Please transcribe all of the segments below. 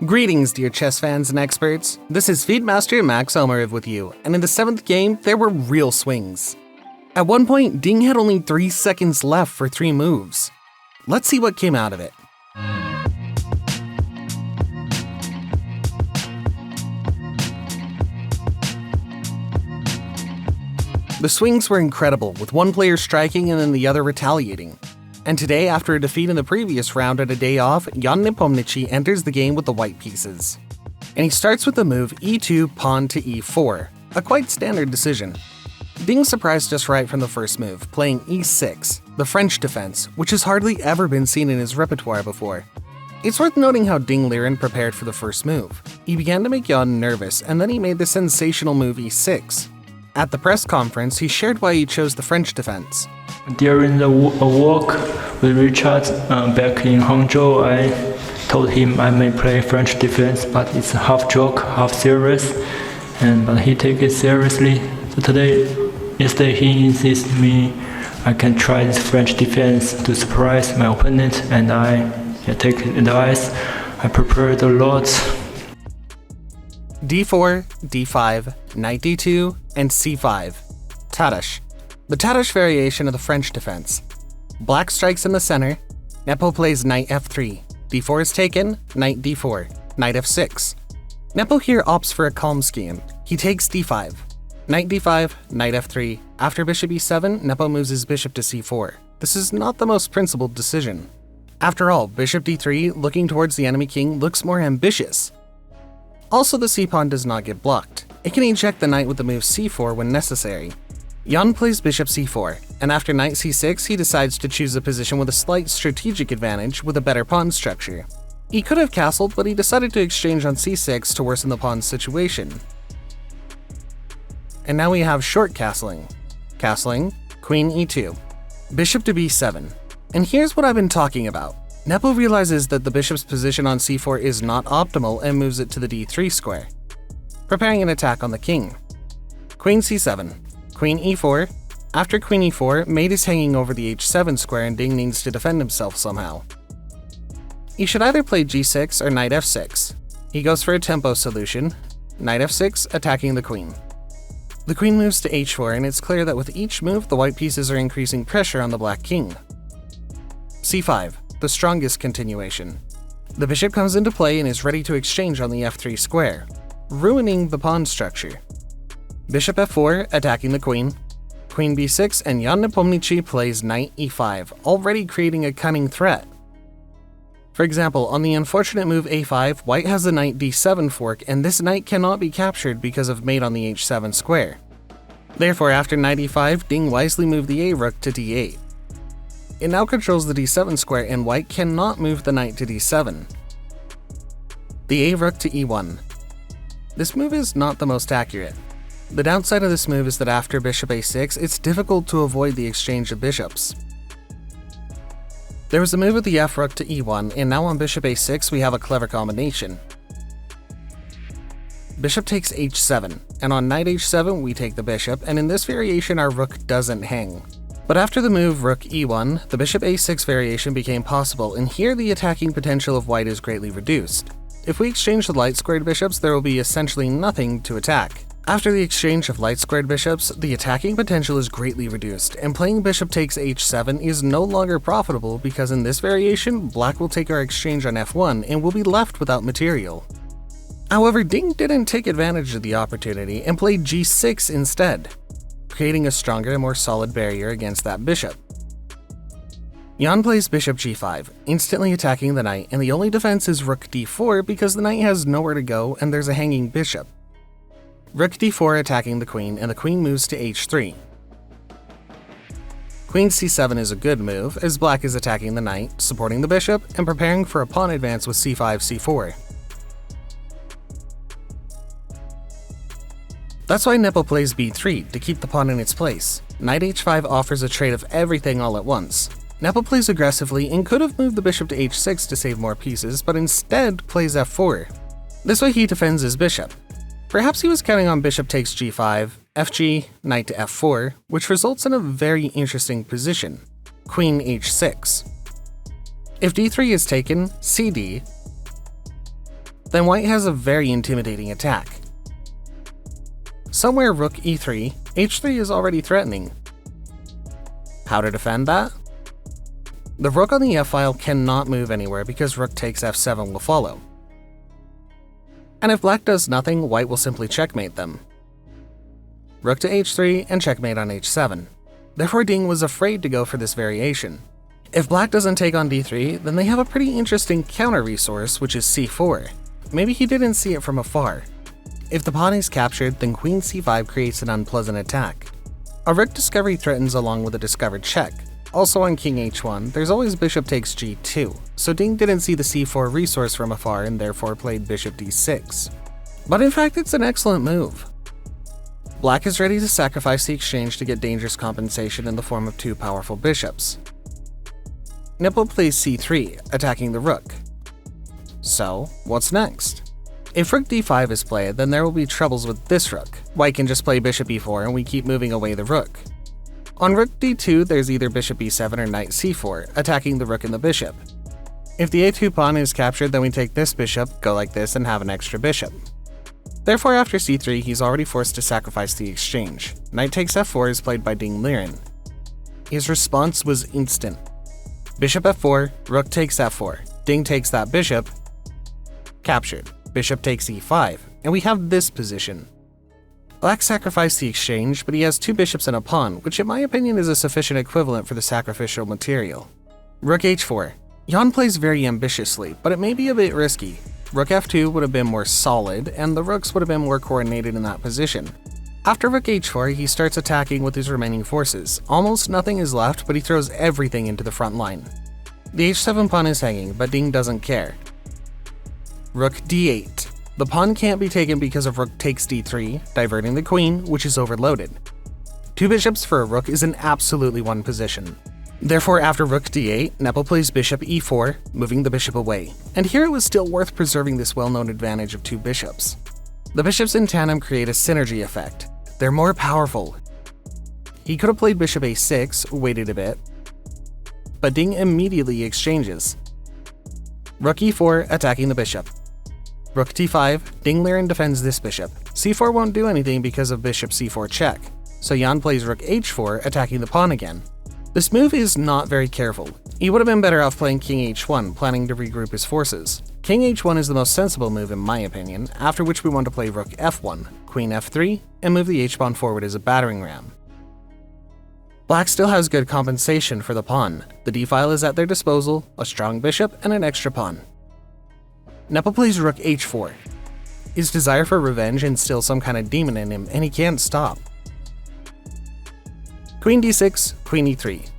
Greetings, dear chess fans and experts. This is FIDE Master Max Omariev with you, and in the 7th game, there were real swings. At one point, Ding had only 3 seconds left for 3 moves. Let's see what came out of it. The swings were incredible, with one player striking and then the other retaliating. And today, after a defeat in the previous round at a day off, Nepomniachtchi enters the game with the white pieces. And he starts with the move e2 pawn to e4, a quite standard decision. Ding surprised us right from the first move, playing e6, the French defense, which has hardly ever been seen in his repertoire before. It's worth noting how Ding Liren prepared for the first move. He began to make Jan nervous, and then he made the sensational move e6. At the press conference, he shared why he chose the French defense. During a walk with Richard back in Hangzhou, I told him I may play French defense, but it's half joke, half serious, but he take it seriously. So yesterday he insisted me I can try this French defense to surprise my opponent, and I take advice. I prepared a lot. d4, d5, knight d2, and c5. Tadash. The Tadash variation of the French defense. Black strikes in the center, Nepo plays knight f3, d4 is taken, knight d4, knight f6. Nepo here opts for a calm scheme. He takes d5, knight d5, knight f3. After bishop e7, Nepo moves his bishop to c4. This is not the most principled decision. After all, bishop d3, looking towards the enemy king, looks more ambitious. Also, the c-pawn does not get blocked. It can eject the knight with the move c4 when necessary. Jan plays bishop c4, and after knight c6, he decides to choose a position with a slight strategic advantage with a better pawn structure. He could have castled, but he decided to exchange on c6 to worsen the pawn's situation. And now we have short castling. Castling, queen e2, bishop to b7. And here's what I've been talking about. Nepo realizes that the bishop's position on c4 is not optimal and moves it to the d3 square, preparing an attack on the king. Queen c7. Queen e4. After queen e4, mate is hanging over the h7 square and Ding needs to defend himself somehow. He should either play g6 or knight f6. He goes for a tempo solution, knight f6, attacking the queen. The queen moves to h4, and it's clear that with each move, the white pieces are increasing pressure on the black king. c5, the strongest continuation. The bishop comes into play and is ready to exchange on the f3 square, ruining the pawn structure. Bishop f4, attacking the queen. Queen b6, and Nepomniachtchi plays knight e5, already creating a cunning threat. For example, on the unfortunate move a5, white has the knight d7 fork, and this knight cannot be captured because of mate on the h7 square. Therefore, after knight e5, Ding wisely moved the a-rook to d8. It now controls the d7 square, and white cannot move the knight to d7. The a-rook to e1. This move is not the most accurate. The downside of this move is that after bishop a6, it's difficult to avoid the exchange of bishops. There was a move with the f-rook to e1, and now on bishop a6 we have a clever combination. Bishop takes h7, and on knight h7 we take the bishop, and in this variation our rook doesn't hang. But after the move rook e1, the bishop a6 variation became possible, and here the attacking potential of white is greatly reduced. If we exchange the light-squared bishops, there will be essentially nothing to attack. After the exchange of light-squared bishops, the attacking potential is greatly reduced, and playing bishop takes h7 is no longer profitable because in this variation, black will take our exchange on f1 and will be left without material. However, Ding didn't take advantage of the opportunity and played g6 instead, creating a stronger and more solid barrier against that bishop. Jan plays bishop g5, instantly attacking the knight, and the only defense is rook d4 because the knight has nowhere to go and there's a hanging bishop. Rook d4 attacking the queen, and the queen moves to h3. Queen c7 is a good move, as black is attacking the knight, supporting the bishop, and preparing for a pawn advance with c5, c4. That's why Nepo plays b3, to keep the pawn in its place. Knight h5 offers a trade of everything all at once. Nepo plays aggressively and could have moved the bishop to h6 to save more pieces, but instead plays f4. This way he defends his bishop. Perhaps he was counting on bishop takes g5, fg, knight to f4, which results in a very interesting position, queen h6. If d3 is taken, cd, then white has a very intimidating attack. Somewhere rook e3, h3 is already threatening. How to defend that? The rook on the f-file cannot move anywhere because rook takes f7 will follow. And if black does nothing, white will simply checkmate them. Rook to h3 and checkmate on h7. Therefore Ding was afraid to go for this variation. If black doesn't take on d3, then they have a pretty interesting counter resource, which is c4. Maybe he didn't see it from afar. If the pawn is captured, then queen c5 creates an unpleasant attack. A rook discovery threatens along with a discovered check. Also on king h1, there's always bishop takes g2, so Ding didn't see the c4 resource from afar and therefore played bishop d6. But in fact, it's an excellent move. Black is ready to sacrifice the exchange to get dangerous compensation in the form of two powerful bishops. Nepo plays c3, attacking the rook. So, what's next? If rook d5 is played, then there will be troubles with this rook. White can just play bishop e4 and we keep moving away the rook. On rook d2, there's either bishop e7 or knight c4, attacking the rook and the bishop. If the a2 pawn is captured, then we take this bishop, go like this, and have an extra bishop. Therefore, after c3, he's already forced to sacrifice the exchange. Knight takes f4 is played by Ding Liren. His response was instant. Bishop f4, rook takes f4, Ding takes that bishop, captured. Bishop takes e5, and we have this position. Black sacrificed the exchange, but he has two bishops and a pawn, which in my opinion is a sufficient equivalent for the sacrificial material. Rook h4. Jan plays very ambitiously, but it may be a bit risky. Rook f2 would have been more solid, and the rooks would have been more coordinated in that position. After rook h4, he starts attacking with his remaining forces. Almost nothing is left, but he throws everything into the front line. The h7 pawn is hanging, but Ding doesn't care. Rook d8. The pawn can't be taken because of rook takes d3, diverting the queen, which is overloaded. Two bishops for a rook is an absolutely one position. Therefore, after rook d8, Nepo plays bishop e4, moving the bishop away. And here it was still worth preserving this well-known advantage of two bishops. The bishops in tandem create a synergy effect. They're more powerful. He could have played bishop a6, waited a bit, but Ding immediately exchanges. Rook e4, attacking the bishop. Rook d5, Ding Liren defends this bishop. c4 won't do anything because of bishop c4 check, so Jan plays rook h4, attacking the pawn again. This move is not very careful. He would have been better off playing king h1, planning to regroup his forces. King h1 is the most sensible move in my opinion, after which we want to play rook f1, queen f3, and move the h-pawn forward as a battering ram. Black still has good compensation for the pawn. The d-file is at their disposal, a strong bishop, and an extra pawn. Nepo plays rook h4. His desire for revenge instills some kind of demon in him, and he can't stop. Queen d6, queen e3.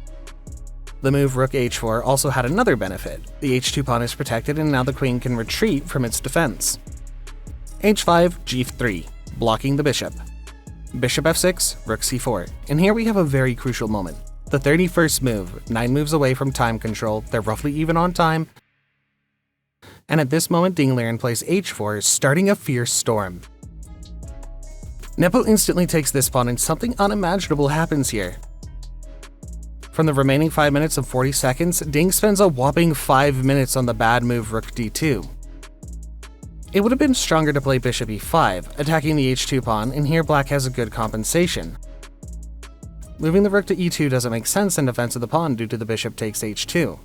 The move rook h4 also had another benefit. The h2 pawn is protected and now the queen can retreat from its defense. h5, g3, blocking the bishop. Bishop f6, rook c4. And here we have a very crucial moment. The 31st move, 9 moves away from time control, they're roughly even on time, and at this moment Ding Liren plays h4, starting a fierce storm. Nepo instantly takes this pawn and something unimaginable happens here. From the remaining 5 minutes and 40 seconds, Ding spends a whopping 5 minutes on the bad move rook d2. It would have been stronger to play bishop e5, attacking the h2 pawn, and here black has a good compensation. Moving the rook to e2 doesn't make sense in defense of the pawn due to the bishop takes h2.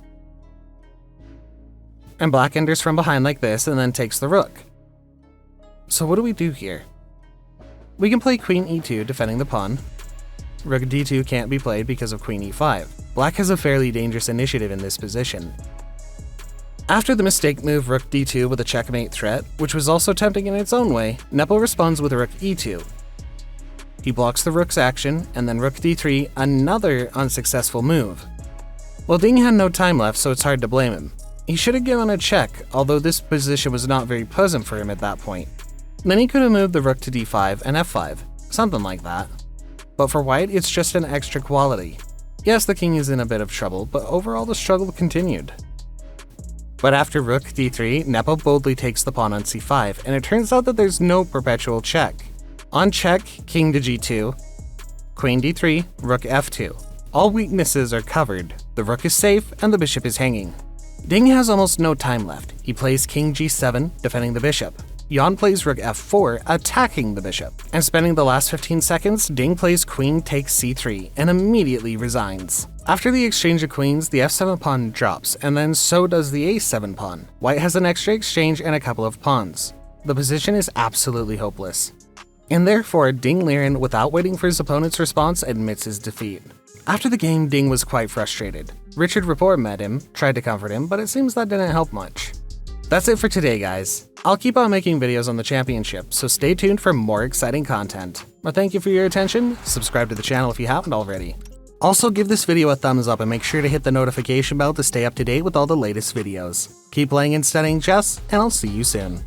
And black enters from behind like this and then takes the rook. So what do we do here? We can play queen e2 defending the pawn. Rook d2 can't be played because of queen e5. Black has a fairly dangerous initiative in this position. After the mistake move rook d2 with a checkmate threat, which was also tempting in its own way, Nepo responds with rook e2. He blocks the rook's action, and then rook d3, another unsuccessful move. Well, Ding had no time left, so it's hard to blame him. He should have given a check, although this position was not very pleasant for him at that point. Then he could have moved the rook to d5 and f5, something like that. But for white, it's just an extra quality. Yes, the king is in a bit of trouble, but overall the struggle continued. But after rook d3, Nepo boldly takes the pawn on c5, and it turns out that there's no perpetual check. On check, king to g2, queen d3, rook f2. All weaknesses are covered, the rook is safe, and the bishop is hanging. Ding has almost no time left. He plays king g7, defending the bishop. Jan plays rook f4, attacking the bishop. And spending the last 15 seconds, Ding plays queen takes c3 and immediately resigns. After the exchange of queens, the f7 pawn drops, and then so does the a7 pawn. White has an extra exchange and a couple of pawns. The position is absolutely hopeless. And therefore, Ding Liren, without waiting for his opponent's response, admits his defeat. After the game, Ding was quite frustrated. Richard Rapport met him, tried to comfort him, but it seems that didn't help much. That's it for today, guys. I'll keep on making videos on the championship, so stay tuned for more exciting content. But thank you for your attention, subscribe to the channel if you haven't already. Also, give this video a thumbs up and make sure to hit the notification bell to stay up to date with all the latest videos. Keep playing and studying chess, and I'll see you soon.